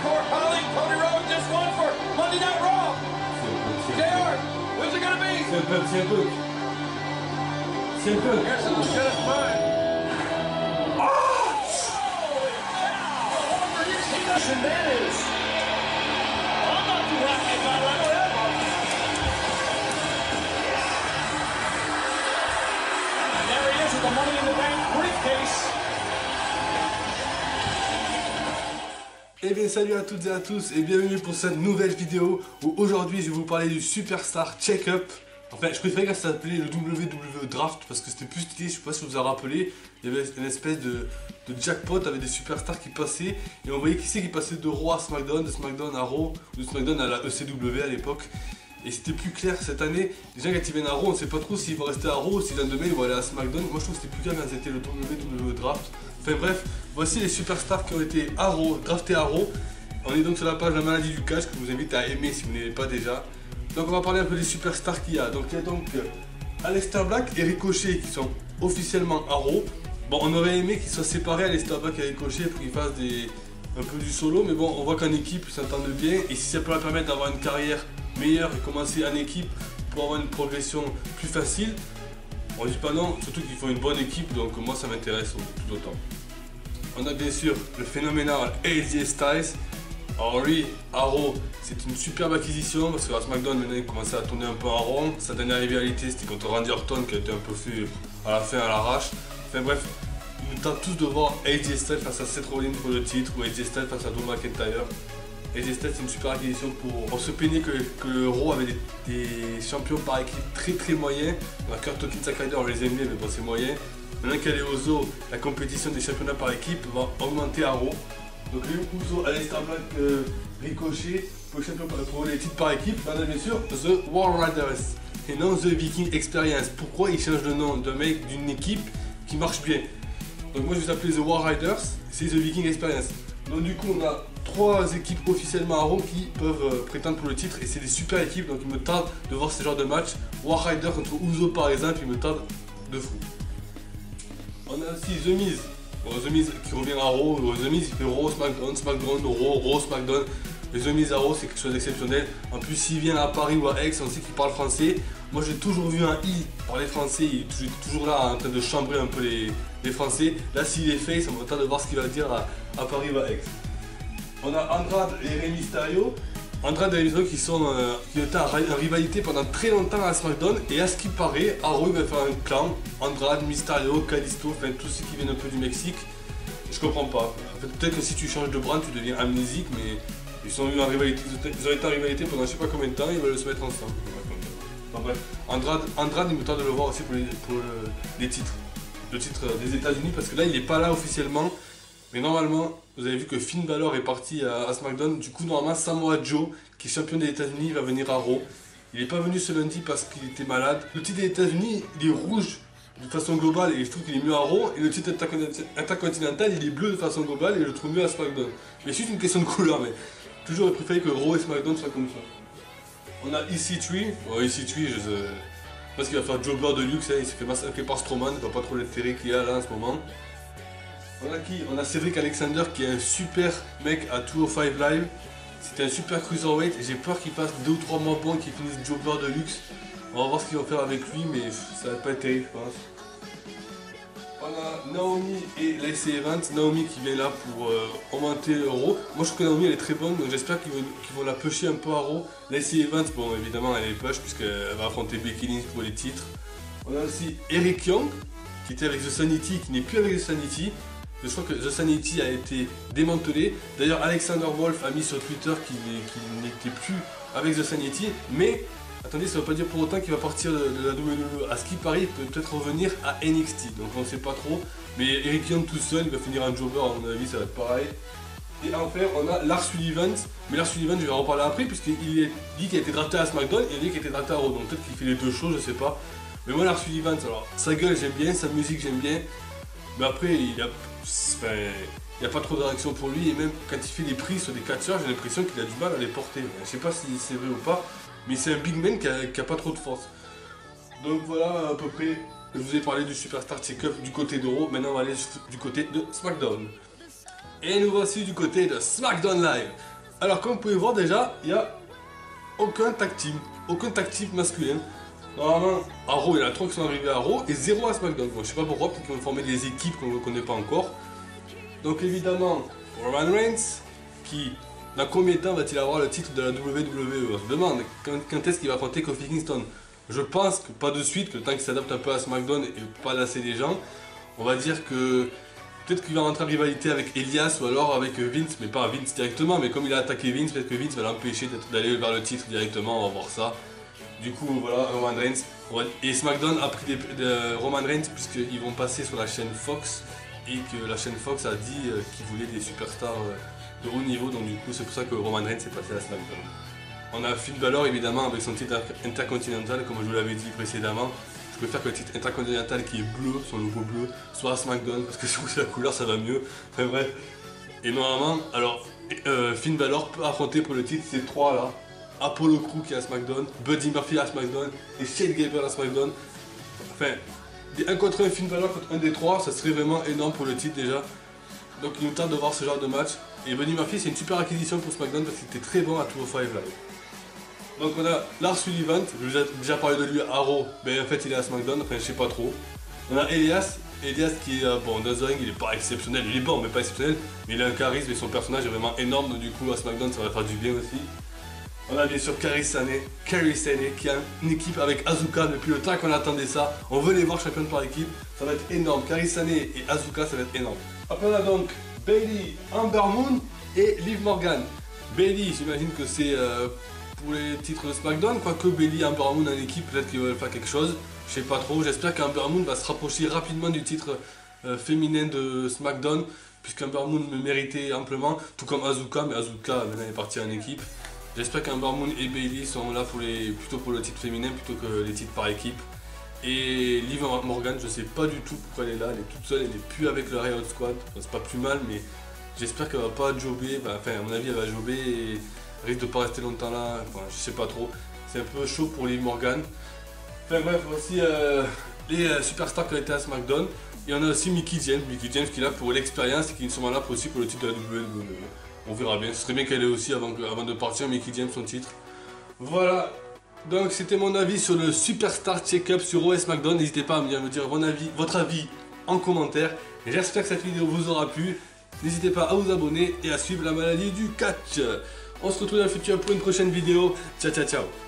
for? I don't think Cody Rhodes just won for Monday Night Raw. JR, who's it gonna be? CM Punk. Here's some shit at mine. And that is, I'm not too happy about it. I know that much. And there he is with the Money in the Bank briefcase. Eh bien salut à toutes et à tous et bienvenue pour cette nouvelle vidéo où aujourd'hui je vais vous parler du Superstar Check-Up. Enfin je préférais que ça s'appelait le WWE Draft parce que c'était plus stylé, je sais pas si vous vous en rappelez. Il y avait une espèce de jackpot avec des superstars qui passaient et on voyait qui c'est qui passait de Raw à SmackDown, de SmackDown à Raw, ou de SmackDown à la ECW à l'époque. Et c'était plus clair cette année. Les gens quand ils viennent à Raw on sait pas trop s'ils vont rester à Raw ou si l'endemain ils vont aller à SmackDown. Moi je trouve que c'était plus clair quand c'était le WWE Draft. Enfin bref, voici les superstars qui ont été à Raw, draftés à Raw. On est donc sur la page La Maladie du Catch que je vous invite à aimer si vous n'aimez pas déjà. Donc on va parler un peu des superstars qu'il y a. Donc il y a donc Aleister Black et Ricochet qui sont officiellement à Raw. Bon on aurait aimé qu'ils soient séparés, Aleister Black et Ricochet, pour qu'ils fassent un peu du solo. Mais bon on voit qu'en équipe ils s'entendent bien. Et si ça peut leur permettre d'avoir une carrière meilleure et commencer en équipe pour avoir une progression plus facile, on dit pas non, surtout qu'ils font une bonne équipe. Donc moi ça m'intéresse tout autant. On a bien sûr le phénoménal AJ Styles. Alors lui, à Raw, c'est une superbe acquisition parce qu'à SmackDown maintenant il commençait à tourner un peu en rond. Sa dernière rivalité c'était contre Randy Orton qui a été un peu fait à la fin à l'arrache. Enfin bref, ils nous tentent tous de voir AJ Styles face à Seth Rollins pour le titre ou AJ Styles face à Drew McIntyre. AJ Styles c'est une super acquisition pour se peiner que le Raw avait des champions par équipe très moyens. On a Kurt Hawkins, Zack Ryder, on les aimait mais bon c'est moyen. Maintenant qu'elle est au zoo, la compétition des championnats par équipe va augmenter à Raw. Donc les Uso, Aleister Black, Ricochet pour les titres par équipe, on a bien sûr The War Raiders et non The Viking Experience. Pourquoi ils changent le nom d'un mec d'une équipe qui marche bien? Donc moi je vais appeler The War Raiders, c'est The Viking Experience. Donc du coup on a 3 équipes officiellement à Raw qui peuvent prétendre pour le titre et c'est des super équipes donc il me tarde de voir ce genre de match. War Raiders contre Uso par exemple, il me tarde de fou. On a aussi The Miz. Bon, The Miz qui revient à Raw, The Miz il fait Raw, SmackDown, SmackDown, Raw, SmackDown. Et The Miz à Raw c'est quelque chose d'exceptionnel. En plus s'il vient à Paris ou à Aix, on sait qu'il parle français. Moi j'ai toujours vu un I parler français, il est toujours là en train de chambrer un peu les Français. Là s'il est fait, ça me tente de voir ce qu'il va dire à Paris ou à Aix. On a Andrade et Rey Mysterio. Andrade et Rey Mysterio qui étaient en rivalité pendant très longtemps à SmackDown et à ce qui paraît, à Raw il va faire un clan, Andrade, Mysterio, Kalisto, enfin tous ceux qui viennent un peu du Mexique. Je comprends pas. En fait, peut-être que si tu changes de brand tu deviens amnésique mais ils sont venus en rivalité, ils ont été en rivalité pendant je sais pas combien de temps, ils veulent se mettre ensemble. Enfin bref, Andrade il me tente de le voir aussi pour les titres. Le titre des États-Unis parce que là il est pas là officiellement. Mais normalement, vous avez vu que Finn Balor est parti à SmackDown. Du coup, normalement, Samoa Joe, qui est champion des États-Unis, va venir à Raw. Il n'est pas venu ce lundi parce qu'il était malade. Le titre des États-Unis, il est rouge de façon globale et je trouve qu'il est mieux à Raw. Et le titre intercontinental, il est bleu de façon globale et je le trouve mieux à SmackDown. Mais c'est juste une question de couleur. Mais toujours, j'ai préféré que Raw et SmackDown soient comme ça. On a EC3. Oh, EC3, je pense qu'il va faire Jobber de luxe. Hein. Il s'est fait massacrer par Strowman. Je vois pas trop l'intérêt qu'il y a là en ce moment. On a qui? On a Cedric Alexander qui est un super mec à 205 Live. C'était un super cruiserweight et j'ai peur qu'il passe 2 ou 3 mois bons et qu'il finisse Jobber de luxe. On va voir ce qu'ils vont faire avec lui mais ça va pas être terrible je pense. On a Naomi et Lacey Evans. Naomi qui vient là pour augmenter Raw. Moi je trouve que Naomi elle est très bonne donc j'espère qu'ils vont la pusher un peu à Raw. Lacey Evans, bon évidemment elle est push puisqu'elle va affronter Becky Lynch pour les titres. On a aussi Eric Young qui était avec The Sanity, qui n'est plus avec The Sanity. Je crois que The Sanity a été démantelé. D'ailleurs, Alexander Wolf a mis sur Twitter qu'il n'était plus avec The Sanity. Mais, attendez, ça ne veut pas dire pour autant qu'il va partir de la WWE. À ce qui paraît, il peut peut-être revenir à NXT. Donc on ne sait pas trop. Mais Eric Young tout seul, il va finir un jobber. À mon avis, ça va être pareil. Et enfin, on a Lars Sullivan. Mais Lars Sullivan, je vais en reparler après, puisqu'il dit qu'il a été drafté à SmackDown et il dit qu'il a été drafté à Raw. Donc peut-être qu'il fait les deux choses, je sais pas. Mais moi, Lars Sullivan, alors, sa gueule, j'aime bien, sa musique, j'aime bien. Mais après, il n'y a pas trop de réaction pour lui et même quand il fait des prises sur des catcheurs, j'ai l'impression qu'il a du mal à les porter. Je sais pas si c'est vrai ou pas, mais c'est un big man qui a pas trop de force. Donc voilà à peu près, je vous ai parlé du Superstar Check-Up du côté de Raw, maintenant on va aller du côté de SmackDown. Et nous voici du côté de SmackDown Live. Alors comme vous pouvez voir déjà, il n'y a aucun tag team masculin. Normalement, à Raw, il y en a 3 qui sont arrivés à Raw et 0 à SmackDown. Bon, je sais pas pourquoi, peut-être qu'ils vont former des équipes qu'on ne connaît pas encore. Donc évidemment, Roman Reigns, qui dans combien de temps va-t-il avoir le titre de la WWE? On se demande quand est-ce qu'il va affronter Kofi Kingston. Je pense que pas de suite, que le temps qu'il s'adapte un peu à SmackDown et pas lasser les gens. On va dire que peut-être qu'il va rentrer en rivalité avec Elias ou alors avec Vince, mais pas Vince directement, mais comme il a attaqué Vince, peut-être que Vince va l'empêcher d'aller vers le titre directement, on va voir ça. Du coup, voilà, Roman Reigns. Et SmackDown a pris de Roman Reigns puisqu'ils vont passer sur la chaîne Fox et que la chaîne Fox a dit qu'ils voulaient des superstars de haut niveau, donc du coup c'est pour ça que Roman Reigns est passé à SmackDown. On a Finn Balor évidemment avec son titre intercontinental, comme je vous l'avais dit précédemment. Je préfère que le titre intercontinental qui est bleu, son logo bleu, soit à SmackDown parce que je trouve que la couleur ça va mieux. Enfin bref. Et normalement, alors Finn Balor peut affronter pour le titre ces trois là. Apollo Crew qui est à SmackDown, Buddy Murphy à SmackDown et Shane Gable à SmackDown. Enfin, des 1 contre 1 Finn Balor contre un des trois, ça serait vraiment énorme pour le titre déjà. Donc il nous tarde de voir ce genre de match. Et Buddy Murphy c'est une super acquisition pour SmackDown parce qu'il était très bon à 205 Live. Donc on a Lars Sullivan, j'ai déjà parlé de lui à Raw, mais en fait il est à SmackDown, enfin je sais pas trop. On a Elias qui est bon dans the ring, il est pas exceptionnel, il est bon mais pas exceptionnel, mais il a un charisme et son personnage est vraiment énorme, donc du coup à SmackDown ça va faire du bien aussi. On a bien sûr Kairi Sane qui a une équipe avec Asuka depuis le temps qu'on attendait ça. On veut les voir championnes par équipe, ça va être énorme. Kairi Sane et Asuka, ça va être énorme. Après on a donc Bayley, Ember Moon et Liv Morgan. Bayley, j'imagine que c'est pour les titres de SmackDown, quoique Bayley et Ember Moon en équipe, peut-être qu'ils veulent faire quelque chose. Je sais pas trop, j'espère qu'Ember Moon va se rapprocher rapidement du titre féminin de SmackDown, puisqu'Ember Moon le méritait amplement, tout comme Asuka, mais Asuka maintenant est partie en équipe. J'espère qu'Ember Moon et Bayley sont là plutôt pour le titre féminin plutôt que les titres par équipe. Et Liv Morgan, je sais pas du tout pourquoi elle est là, elle est toute seule, elle n'est plus avec le Riot Squad. Enfin, c'est pas plus mal, mais j'espère qu'elle va pas jobber. Enfin, à mon avis, elle va jobber et risque de pas rester longtemps là. Enfin, je sais pas trop. C'est un peu chaud pour Liv Morgan. Enfin bref, voici les superstars qui ont été à SmackDown. Et on a aussi Mickie James qui est là pour l'expérience et qui sont là aussi pour le titre de la WWE. On verra bien, ce serait bien qu'elle ait aussi avant de partir, Mickie James son titre. Voilà, donc c'était mon avis sur le Superstar Check-up sur Raw et SmackDown. N'hésitez pas à me dire votre avis en commentaire. J'espère que cette vidéo vous aura plu. N'hésitez pas à vous abonner et à suivre la maladie du catch. On se retrouve dans le futur pour une prochaine vidéo. Ciao ciao ciao.